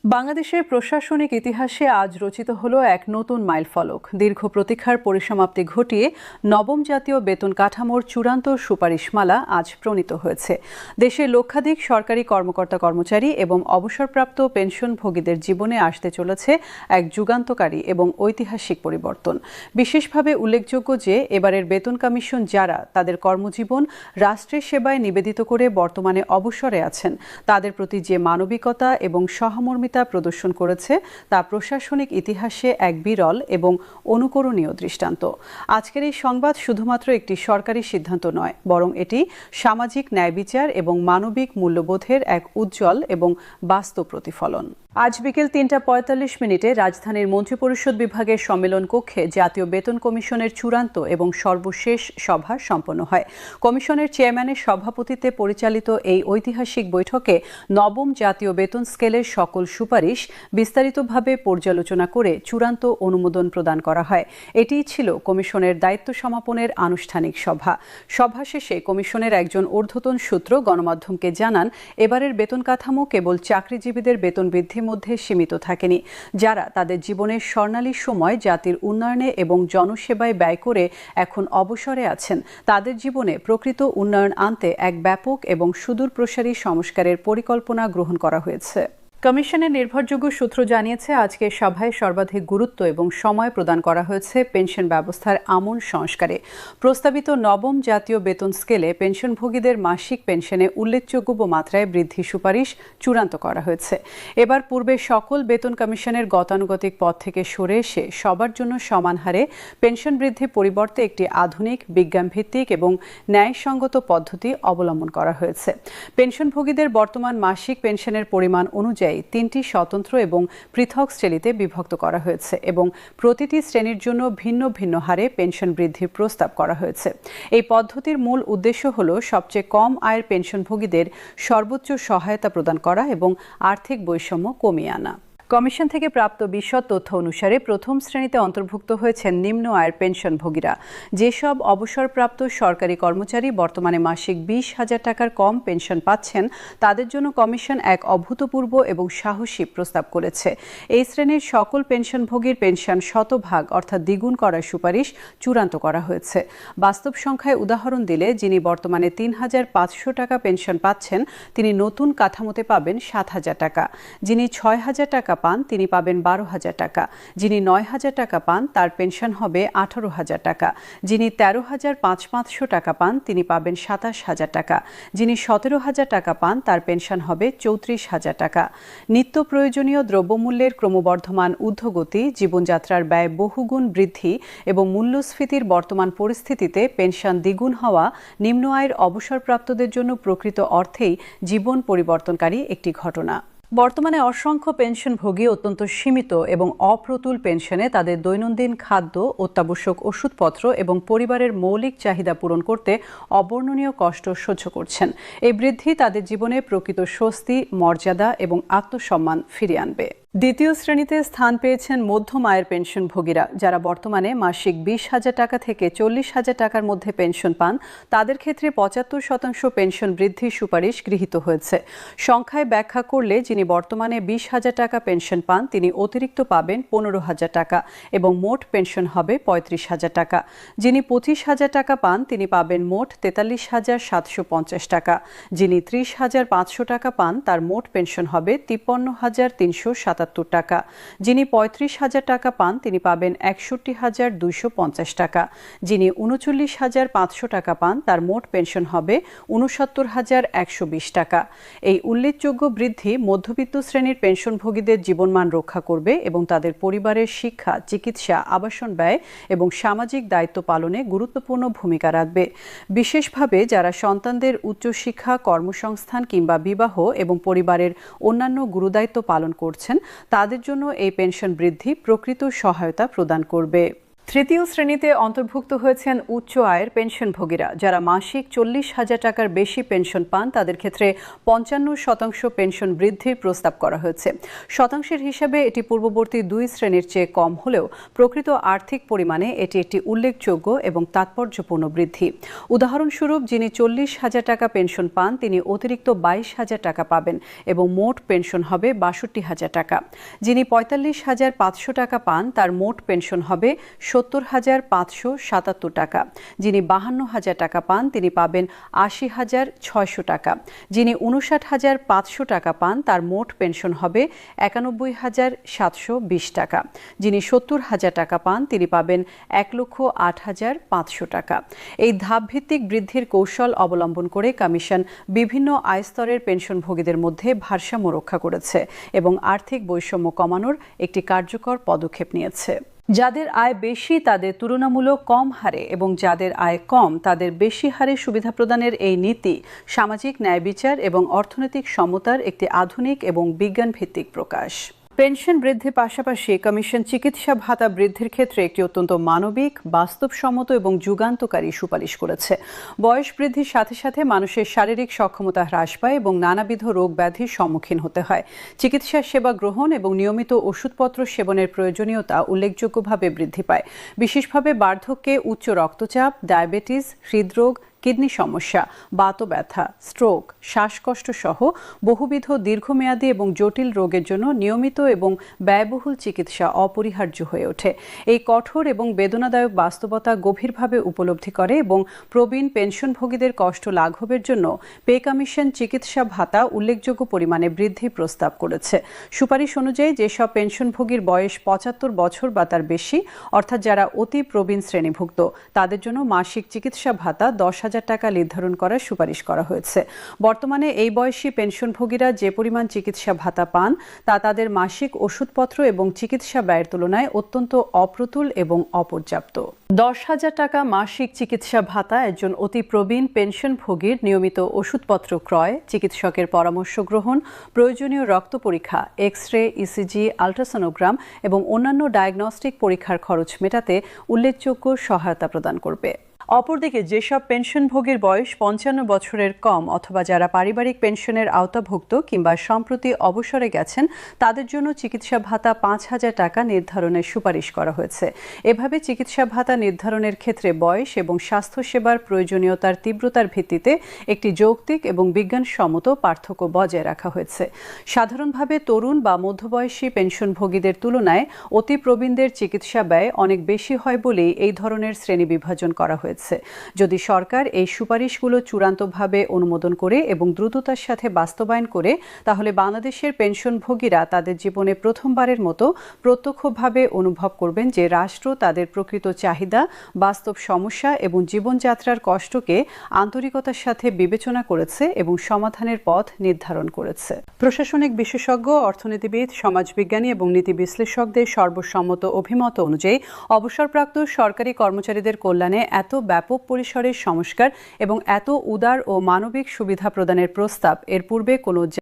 বাংলাদেশের প্রশাসনিক ইতিহাসে আজ রচিত হলো এক নতুন মাইলফলক। দীর্ঘ প্রতীক্ষার পরিসমাপ্তি ঘটিয়ে নবম জাতীয় বেতন কাঠামোর চূড়ান্ত সুপারিশমালা আজ প্রণীত হয়েছে। দেশের লক্ষাধিক সরকারি কর্মকর্তা কর্মচারী এবং অবসরপ্রাপ্ত পেনশনভোগীদের জীবনে আসতে চলেছে এক যুগান্তকারী এবং ঐতিহাসিক পরিবর্তন। বিশেষভাবে উল্লেখযোগ্য যে এবারের বেতন কমিশন যারা তাদের কর্মজীবন রাষ্ট্রের সেবায় নিবেদিত করে বর্তমানে অবসরে আছেন, তাদের প্রতি যে মানবিকতা এবং সহমর্মিতা প্রদর্শন করেছে তা প্রশাসনিক ইতিহাসে এক বিরল এবং অনুকরণীয় দৃষ্টান্ত। আজকের এই সংবাদ শুধুমাত্র একটি সরকারি সিদ্ধান্ত নয়, বরং এটি সামাজিক ন্যায় বিচার এবং মানবিক মূল্যবোধের এক উজ্জ্বল এবং বাস্তব প্রতিফলন। আজ বিকেল ৩টা ৪৫ রাজধানীর মন্ত্রিপরিষদ বিভাগের সম্মেলন কক্ষে জাতীয় বেতন কমিশনের চূড়ান্ত এবং সর্বশেষ সভা সম্পন্ন হয়। কমিশনের চেয়ারম্যানের সভাপতিত্বে পরিচালিত এই ঐতিহাসিক বৈঠকে নবম জাতীয় বেতন স্কেলের সকল সুপারিশ বিস্তারিতভাবে পর্যালোচনা করে চূড়ান্ত অনুমোদন প্রদান করা হয়। এটিই ছিল কমিশনের দায়িত্ব সমাপনের আনুষ্ঠানিক সভা। সভা শেষে কমিশনের একজন ঊর্ধ্বতন সূত্র গণমাধ্যমকে জানান, এবারের বেতন কাঠামো কেবল চাকরিজীবীদের বেতন বৃদ্ধির মধ্যে সীমিত থাকেনি। যারা তাদের জীবনের স্বর্ণালী সময় জাতির উন্নয়নে এবং জনসেবায় ব্যয় করে এখন অবসরে আছেন, তাদের জীবনে প্রকৃত উন্নয়ন আনতে এক ব্যাপক এবং সুদূরপ্রসারী সংস্কারের পরিকল্পনা গ্রহণ করা হয়েছে। কমিশনের নির্ভরযোগ্য সূত্র জানিয়েছে, আজকের সভায় সর্বাধিক গুরুত্ব এবং সময় প্রদান করা হয়েছে পেনশন ব্যবস্থার আমূল সংস্কারে। প্রস্তাবিত নবম জাতীয় বেতন স্কেলে পেনশনভোগীদের মাসিক পেনশনে উল্লেখযোগ্য মাত্রায় বৃদ্ধি সুপারিশ চূড়ান্ত করা হয়েছে। এবার পূর্বে সকল বেতন কমিশনের গতানুগতিক পদ থেকে সরে এসে সবার জন্য সমান হারে পেনশন বৃদ্ধির পরিবর্তে একটি আধুনিক, বিজ্ঞানভিত্তিক এবং ন্যায়সঙ্গত পদ্ধতি অবলম্বন করা হয়েছে। পেনশনভোগীদের বর্তমান মাসিক পেনশনের পরিমাণ অনুযায়ী 3টি স্বতন্ত্র এবং পৃথক শ্রেণীতে বিভক্ত করা হয়েছে এবং প্রতিটি শ্রেণীর জন্য ভিন্ন ভিন্ন হারে পেনশন বৃদ্ধির প্রস্তাব করা হয়েছে। এই পদ্ধতির মূল উদ্দেশ্য হল সবচেয়ে কম আয়ের পেনশনভোগীদের সর্বোচ্চ সহায়তা প্রদান করা এবং আর্থিক বৈষম্য কমিয়ে আনা। কমিশন থেকে প্রাপ্ত বিশদ তথ্য অনুসারে প্রথম শ্রেণীতে অন্তর্ভুক্ত হয়েছেন নিম্ন আয়ের পেনশনভোগীরা। যেসব অবসরপ্রাপ্ত সরকারি কর্মচারী বর্তমানে মাসিক 20,000 টাকার কম পেনশন পাচ্ছেন, তাদের জন্য কমিশন এক অভূতপূর্ব এবং সাহসী প্রস্তাব করেছে। এই শ্রেণীর সকল পেনশনভোগীর পেনশন শতভাগ অর্থাৎ দ্বিগুণ করার সুপারিশ চূড়ান্ত করা হয়েছে। বাস্তব সংখ্যায় উদাহরণ দিলে, যিনি বর্তমানে 3,500 টাকা পেনশন পাচ্ছেন, তিনি নতুন কাঠামোতে পাবেন 7,000 টাকা। যিনি 6,000 টাকা পান, তিনি পাবেন 12,000 টাকা। যিনি 9,000 টাকা পান, তার পেনশন হবে 18,000 টাকা। যিনি 13,500 টাকা পান, তিনি পাবেন 27,000 টাকা। যিনি 17,000 টাকা পান, তার পেনশন হবে 34,000 টাকা। নিত্য প্রয়োজনীয় দ্রব্যমূল্যের ক্রমবর্ধমান ঊর্ধ্বগতি, জীবনযাত্রার ব্যয় বহুগুণ বৃদ্ধি এবং মূল্যস্ফীতির বর্তমান পরিস্থিতিতে পেনশন দ্বিগুণ হওয়া নিম্ন আয়ের অবসরপ্রাপ্তদের জন্য প্রকৃত অর্থেই জীবন পরিবর্তনকারী একটি ঘটনা। বর্তমানে অসংখ্য পেনশনভোগী অত্যন্ত সীমিত এবং অপ্রতুল পেনশনে তাদের দৈনন্দিন খাদ্য, অত্যাবশ্যক ওষুধপত্র এবং পরিবারের মৌলিক চাহিদা পূরণ করতে অবর্ণনীয় কষ্ট সহ্য করছেন। এই বৃদ্ধি তাদের জীবনে প্রকৃত স্বস্তি, মর্যাদা এবং আত্মসম্মান ফিরিয়ে আনবে। দ্বিতীয় শ্রেণীতে স্থান পেয়েছেন মধ্যম আয়ের পেনশনভোগীরা, যারা বর্তমানে মাসিক 20,000 টাকা থেকে 40,000 টাকার মধ্যে পেনশন পান। তাদের ক্ষেত্রে 75% পেনশন বৃদ্ধির সুপারিশ গৃহীত হয়েছে। সংখ্যায় ব্যাখ্যা করলে, যিনি বর্তমানে 20,000 টাকা পেনশন পান, তিনি অতিরিক্ত পাবেন 15,000 টাকা এবং মোট পেনশন হবে 35,000 টাকা। যিনি 25,000 টাকা পান, তিনি পাবেন মোট 43,750 টাকা। যিনি 30,500 টাকা পান, তার মোট পেনশন হবে 53,377 টাকা। যিনি 35,000 টাকা পান, তিনি পাবেন 61,250 টাকা। যিনি 39,500 টাকা পান, তার মোট পেনশন হবে 69,120 টাকা। এই উল্লেখযোগ্য বৃদ্ধি মধ্যবিত্ত শ্রেণীর পেনশনভোগীদের জীবনমান রক্ষা করবে এবং তাদের পরিবারের শিক্ষা, চিকিৎসা, আবাসন ব্যয় এবং সামাজিক দায়িত্ব পালনে গুরুত্বপূর্ণ ভূমিকা রাখবে। বিশেষভাবে যারা সন্তানদের উচ্চশিক্ষা, কর্মসংস্থান কিংবা বিবাহ এবং পরিবারের অন্যান্য গুরুদায়িত্ব পালন করছেন, তাদের জন্য এই পেনশন বৃদ্ধি প্রকৃত সহায়তা প্রদান করবে। তৃতীয় শ্রেণীতে অন্তর্ভুক্ত হয়েছেন উচ্চ আয়ের পেনশনভোগীরা। যারা মাসিক 40,000 টাকার বেশি পেনশন পান তাদের ক্ষেত্রে 55% পেনশন বৃদ্ধির প্রস্তাব করা হয়েছে। শতাংশের হিসাবে এটি পূর্ববর্তী 2 শ্রেণীর চেয়ে কম হলেও প্রকৃত আর্থিক পরিমাণে এটি একটি উল্লেখযোগ্য এবং তাৎপর্যপূর্ণ বৃদ্ধি। উদাহরণস্বরূপ, যিনি 40,000 টাকা পেনশন পান তিনি অতিরিক্ত 22,000 টাকা পাবেন এবং মোট পেনশন হবে 62,000 টাকা। যিনি 45,500 টাকা পান তার মোট পেনশন হবে 70,577 টাকা। যিনি 52,000 টাকা পান তিনি পাবেন 80,600 টাকা। যিনি 59,500 টাকা পান তার মোট পেনশন হবে 91,720 টাকা। যিনি 70,000 টাকা পান তিনি পাবেন 1,08,500 টাকা। এই ধাপভিত্তিক বৃদ্ধির কৌশল অবলম্বন করে কমিশন বিভিন্ন আয়স্তরের পেনশনভোগীদের মধ্যে ভারসাম্য রক্ষা করেছে এবং আর্থিক বৈষম্য কমানোর একটি কার্যকর পদক্ষেপ নিয়েছে। যাদের আয় বেশি তাদের তুলনামূলক কম হারে এবং যাদের আয় কম তাদের বেশি হারে সুবিধা প্রদানের এই নীতি সামাজিক ন্যায় বিচার এবং অর্থনৈতিক সমতার একটি আধুনিক এবং বিজ্ঞানভিত্তিক প্রকাশ। পেনশন বৃদ্ধির পাশাপাশি কমিশন চিকিৎসা ভাতা বৃদ্ধির ক্ষেত্রে একটি অত্যন্ত মানবিক, বাস্তবসম্মত এবং যুগান্তকারী সুপারিশ করেছে। বয়স বৃদ্ধির সাথে সাথে মানুষের শারীরিক সক্ষমতা হ্রাস পায় এবং নানাবিধ রোগ ব্যাধির সম্মুখীন হতে হয়। চিকিৎসা সেবা গ্রহণ এবং নিয়মিত ওষুধপত্র সেবনের প্রয়োজনীয়তা উল্লেখযোগ্যভাবে বৃদ্ধি পায়। বিশেষভাবে বার্ধক্যে উচ্চ রক্তচাপ, ডায়াবেটিস, হৃদরোগ, কিডনি সমস্যা, বাতব্যথা, স্ট্রোক, শ্বাসকষ্ট সহ বহুবিধ দীর্ঘমেয়াদী এবং জটিল রোগের জন্য নিয়মিত এবং ব্যয়বহুল চিকিৎসা অপরিহার্য হয়ে ওঠে। এই কঠোর এবং বেদনাদায়ক বাস্তবতা গভীরভাবে উপলব্ধি করে এবং প্রবীণ পেনশনভোগীদের কষ্ট লাঘবের জন্য পে কমিশন চিকিৎসা ভাতা উল্লেখযোগ্য পরিমাণে বৃদ্ধির প্রস্তাব করেছে। সুপারিশ অনুযায়ী যেসব পেনশনভোগীর বয়স 75 বছর বা তার বেশি, অর্থাৎ যারা অতি প্রবীণ শ্রেণীভুক্ত, তাদের জন্য মাসিক চিকিৎসা ভাতা 10,000 টাকা নির্ধারণ করার সুপারিশ করা হয়েছে। বর্তমানে এই বয়সী পেনশনভোগীরা যে পরিমাণ চিকিৎসা ভাতা পান তা তাদের মাসিক ওষুধপত্র এবং চিকিৎসা ব্যয়ের তুলনায় অত্যন্ত অপ্রতুল এবং অপর্যাপ্ত। 10,000 টাকা মাসিক চিকিৎসা ভাতা একজন অতি প্রবীণ পেনশনভোগীর নিয়মিত ওষুধপত্র ক্রয়, চিকিৎসকের পরামর্শ গ্রহণ, প্রয়োজনীয় রক্ত পরীক্ষা, এক্স-রে, ইসিজি, আল্ট্রাসোনোগ্রাম এবং অন্যান্য ডায়াগনস্টিক পরীক্ষার খরচ মেটাতে উল্লেখযোগ্য সহায়তা প্রদান করবে। অপরদিকে যেসব পেনশনভোগীর বয়স 55 বছরের কম অথবা যারা পারিবারিক পেনশনের আওতাভুক্ত কিংবা সম্প্রতি অবসরে গেছেন তাদের জন্য চিকিৎসা ভাতা 5,000 টাকা নির্ধারণের সুপারিশ করা হয়েছে। এভাবে চিকিৎসা ভাতা নির্ধারণের ক্ষেত্রে বয়স এবং স্বাস্থ্যসেবার প্রয়োজনীয়তার তীব্রতার ভিত্তিতে একটি যৌক্তিক এবং বিজ্ঞানসম্মত পার্থক্য বজায় রাখা হয়েছে। সাধারণভাবে তরুণ বা মধ্যবয়সী পেনশনভোগীদের তুলনায় অতি প্রবীণদের চিকিৎসা ব্যয় অনেক বেশি হয় বলেই এই ধরনের শ্রেণী বিভাজন করা হয়েছে। যদি সরকার এই সুপারিশগুলো চূড়ান্তভাবে অনুমোদন করে এবং দ্রুততার সাথে বাস্তবায়ন করে তাহলে বাংলাদেশের পেনশনভোগীরা তাদের জীবনে প্রথমবারের মতো প্রত্যক্ষভাবে অনুভব করবেন যে রাষ্ট্র তাদের প্রকৃত চাহিদা, বাস্তব সমস্যা এবং জীবনযাত্রার কষ্টকে আন্তরিকতার সাথে বিবেচনা করেছে এবং সমাধানের পথ নির্ধারণ করেছে। প্রশাসনিক বিশেষজ্ঞ, অর্থনীতিবিদ, সমাজবিজ্ঞানী এবং নীতি বিশ্লেষকদের সর্বসম্মত অভিমত অনুযায়ী অবসরপ্রাপ্ত সরকারি কর্মচারীদের কল্যাণে এত ব্যাপক পরিসরের সংস্কার এবং এত উদার ও মানবিক সুবিধা প্রদানের প্রস্তাব এর পূর্বে কোনো